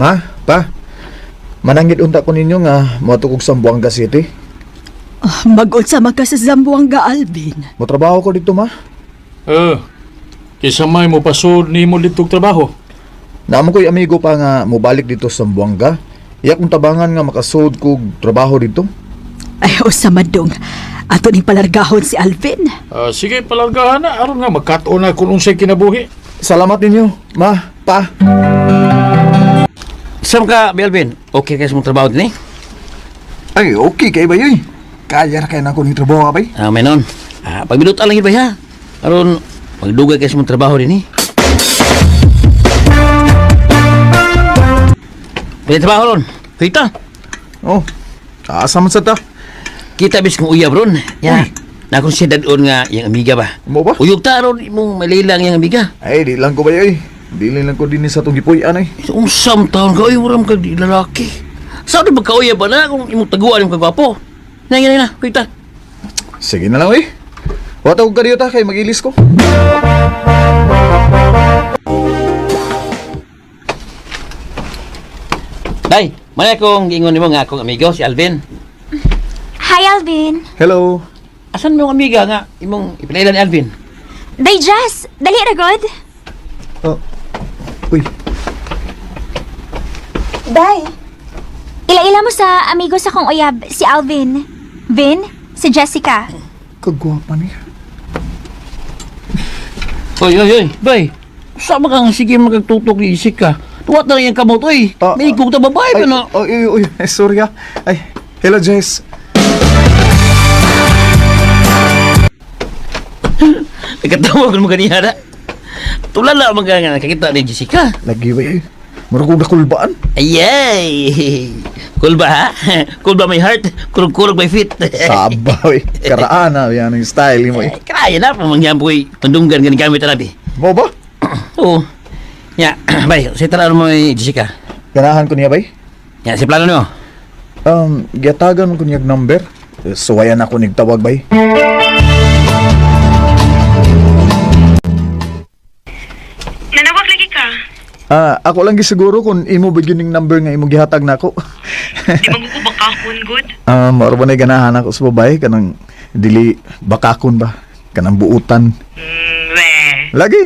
Ma, pa, manangit unta ko ninyo nga motukog sa Zamboanga City. Mag-unsa man ka sa Zamboanga, Alvin. Motrabaho ko dito, ma. Kisa may mo pasod ni mo dito trabaho. Naman ko'y amigo pa nga mobalik dito sa Zamboanga. Iyak kong tabangan nga makasod ko trabaho dito. Ay, usa madong. Ato ni palargahon si Alvin. Sige, palargahan na. Aron nga, magkataon na kung unsay kinabuhi. Salamat ninyo, ma, pa. Saan ka, Belvin? Okay ka sa mong trabaho din eh? Ay, okay kay ba yun? Kaya na kaya na ko ni trabaho ka ba? Menon. Pagbinutan lang yun ba ha? Aron, magdugay ka sa mong trabaho din eh. Pwede trabaho ron. Kita. Oh, asa man sa ta? Kita bis kong uyab ron. Ya. Nakonsider doon nga yung amiga ba? Mo ba? Uyog ta ron mong malilang yung amiga. Ay, di lang ko ba yun? Di lang ko din sa itong gipuyan ay. Usam taon ka, uram ka di lalaki. Saan na magkauyab ba na kung imong taguan yung kagwapo? Na, kita. Sige na lang, eh. Wata ko kariyo ta kay magilis ko. Day, mana akong giingon nimo nga akong amigo si Alvin. Hi, Alvin. Hello. Asan mo yung amiga nga imong ipinailan ni Alvin? Day, Jess. Dali ra god. Oh. Uy, Day. Ila-ila mo sa amigo sa kong uyab, si Alvin. Vin, si Jessica. kagwapa niya. Oy, bay. Sama kang sige magtutok ni isik ka. Tuwat na rin yung kamot, oy. May ikong ta babae pa na. Uy, sorry ah. Ay, hello Jess. Nagkatawa ko naman kanina na. Tulala mga nga nakakita ni Jessica. Lagi ba eh? Marugog na kulbaan. Ayay! Cool ba ha? Cool ba my heart? Kurog-kurog my feet? Sabaw eh. Karaan na. Yan ang style mo eh. Kaya na pa mangyam ko pandunggan ganun gamit na nabi. Mo ba? Oo. Ya, bay, sa tara mo Jessica. Ganahan ko niya ba eh? Ya, si plano nyo. Giyatagan ko niyag number. Suwayan ako nigtawag ba eh? Nanawag lagi ka. Ako lang gisiguro kung imo beginning number nga imo gihatag nako. Di magkukubak kahon, good? Maro ba na ganahan ako sa babae kanang dili bakakon ba? Kanang buutan. We. Lagi.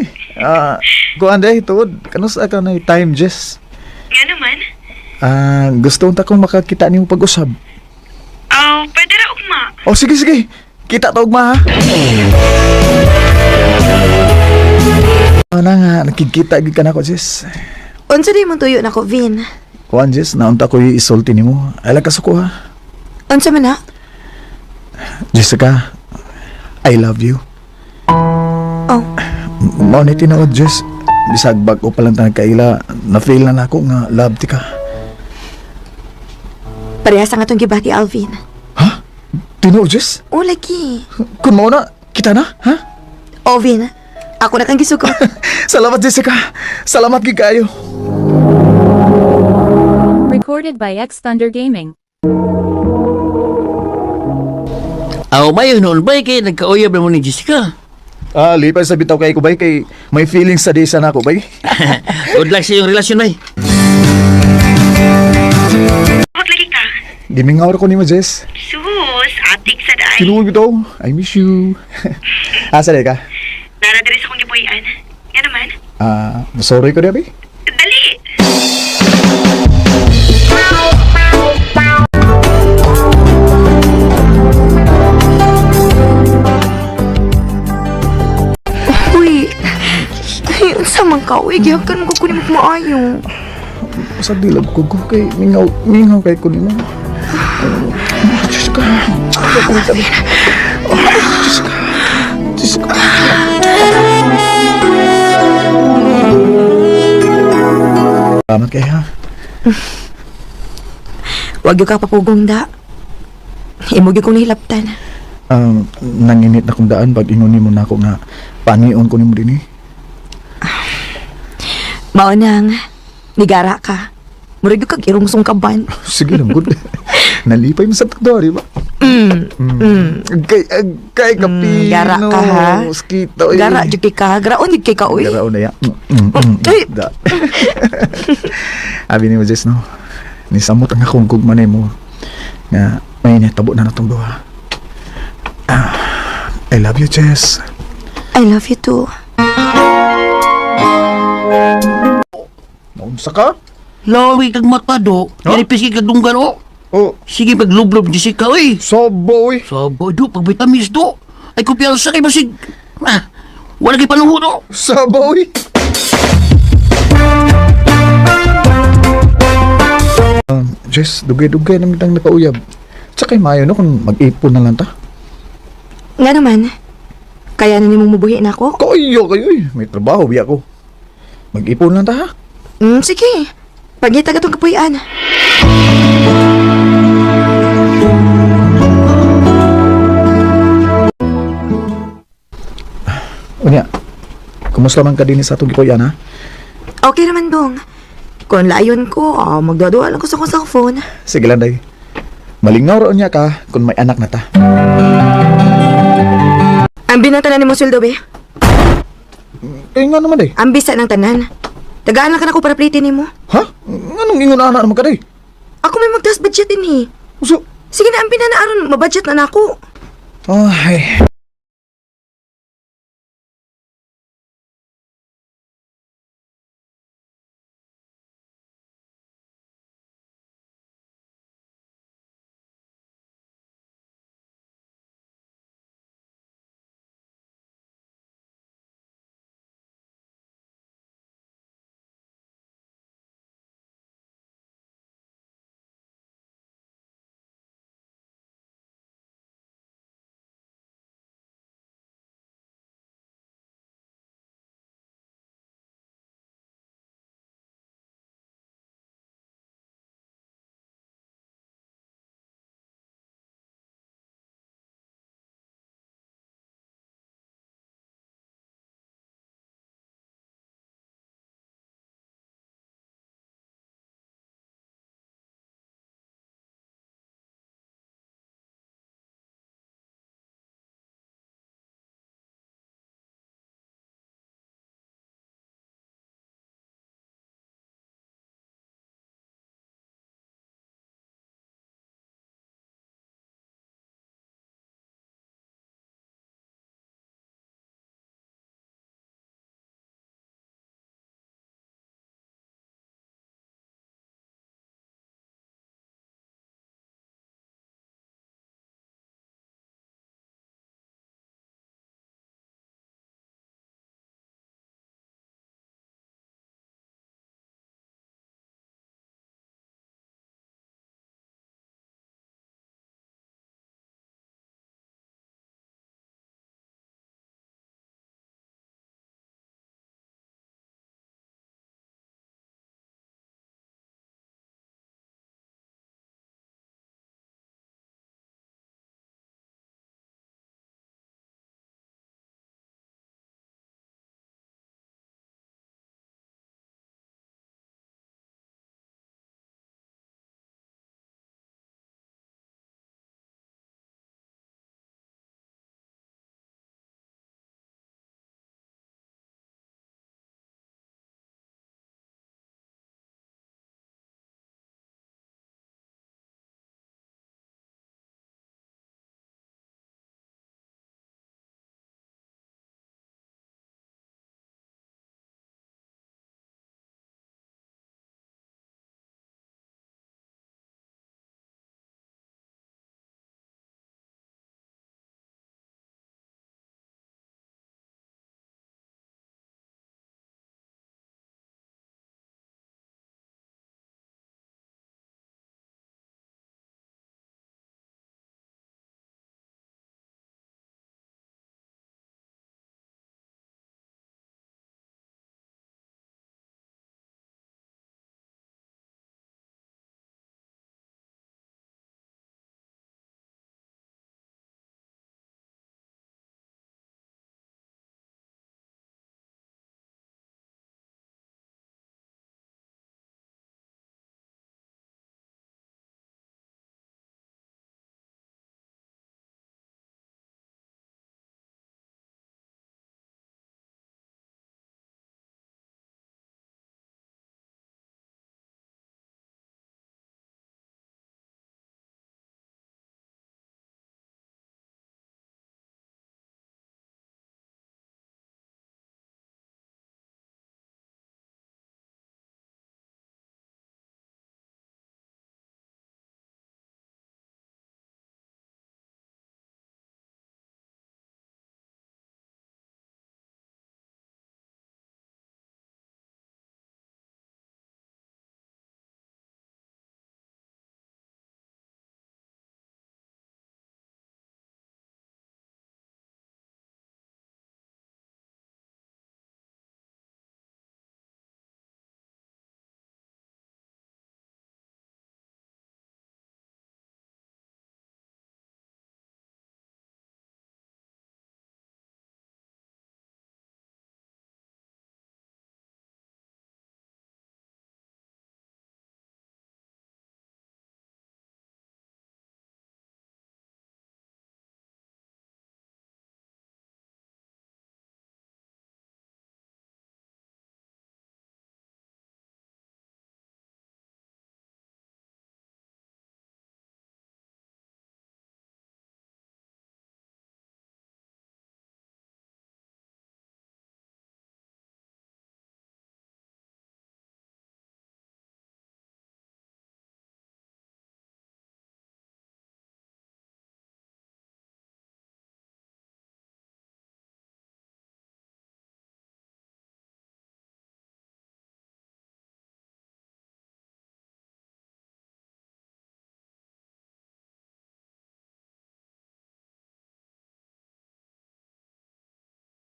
Kuan day tuod kanus ka na time Jess. Nga naman? Gusto unta kong makakita nimo pag-usab. Pwede ra ugma. Oh sige. Kita ta ugma ha. Na nga nakikita gid ka nako Jess. Unsa di mo tuyo nako, Vin? Kuan Jess, naunta ko isulti nimo. Ay lakas ko ha. Unsa man na? Jessica, I love you. Oh, Mao ni tinuod Jess. Bisag bag-o pa lang tanang kaila, na-feel na nako nga love ti ka. parehas ang atong gibati, Alvin. Ha? Tinuod Jess? O, lagi. Kun mao na, kita na, ha? O, Vin, ako na kang gisugo. Salamat Jessica. Salamat gid kayo. Recorded by X Thunder Gaming. Mayo noon bay kay nagkauyab na mo ni Jessica. Lipay sa bitaw kay ko bay kay may feelings sa desa na ako bay. Good luck sa iyong relasyon bay. Nawag lagi ka. Gimingaw ko nimo Jess. Sus, atik sa daay. Tinuod bitaw. I miss you. Asa day ka? Nara diri sa kong gipuy-an. Nga naman? Sorry ko dia bay. Dali. Uy, ay, unsa man ka? Uy, giyakan ko kunin mo maayo. Sa dilag ko kay mingaw kay ko nimo. Jessica. Jessica. Salamat kayo ha. Wag yung ka papugong da. Imugi kong nahilaptan. Nanginit na kong daan pag ingon mo na ako nga panion ko nimo din eh. Maunang, nigara ka. Murag yung kag irungsong kaban. Sige lang, good. Nalipay mo sa tagdo, di ba? Kay kapino. gara ka, ha? Mosquito. Gara, jud kay ka. Garaon, jud kay ka, uy. Gara na ya. Ay! Da. Abi ni mo, Jess, no? Nisamot ang akong kugmanay mo. Nga, may natabo na natong duha. I love you, Jess. I love you too. Naunsa ka? Lawi kag mata do. Nilipis kay kag dunggan o. Oh, Sige paglublob Jessica oy. soboy. Sabo do pag vitamins do. Ay kumpiyansa kay basig. Wala kay panuho do. Saboy. Jess, dugay-dugay naman tang nakauyab. Tsaka mayo no kung mag-ipon na lang ta. Nga naman, kaya na nimong mubuhi na ako? Kayo, may trabaho biya ko. Mag-ipon lang ta ha. Sige. Pagita ka itong kapuyan. Unya, kumusta man ka din sa atong gikoyan ha? Okay naman, Dong. Kung layon ko, magdadua lang ko sa akong cellphone. Sige lang day. Malingaw raon niya ka kung may anak na ta. Ambi ng tanan ni mo, Suldo, be. Nga naman day. Ambisa ng tanan. Tagaan lang ka na ko para plitin ni mo. Ha? Anong ingon na anak naman ka day? Ako may magtas budget din eh. So, Sige na, ambi na aron mabudget na ako. ay,